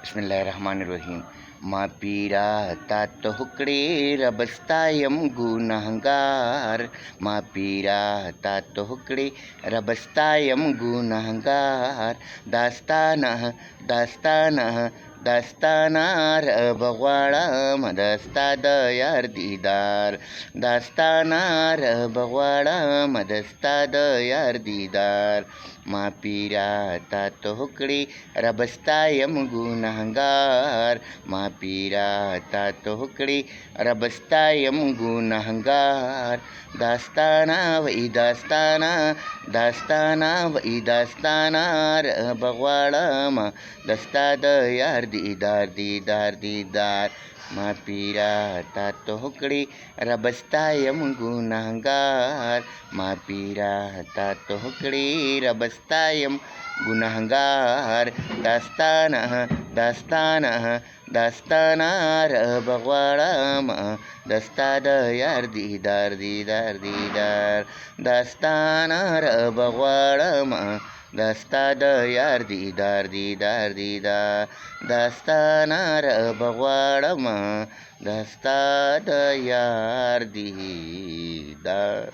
बिस्मिल्लाहिर्रहमानिर्रहीम। मा पीरा तात हुकड़े रबस्तायम गुनहगार। मा पीरा तात हुकड़े रबस्तायम गुनहगार। दास्तानह दास्तानह दास्तानार बगवाड़म दस्ताद यार दीदार। दास्तानार बगवाड़म दस्ताद यार दीदार। मा पीरा तात हुकड़े रबस्तायम गुनहगार। मा पीरा तात हुकड़े रबस्तायम गुनहगार। दास्ताना वही दास्ताना दास्ताना वही दास्तानार बगवाड़म दस्ताद यार दीदार दीदार दीदार। मा पीरा तात हुकड़े रबस्तायम गुनहगार। मा पीरा तात हुकड़े रबस्तायम गुनहगार। दास्तानह दास्तानह दास्तानार बगवाड़म दस्ताद यार दीदार दीदार दीदार। दास्तानार बगवाड़म दस्ताद यार दीदार दीदार दीदार। दास्तानार बगवाड़म दस्ताद यार दीदार।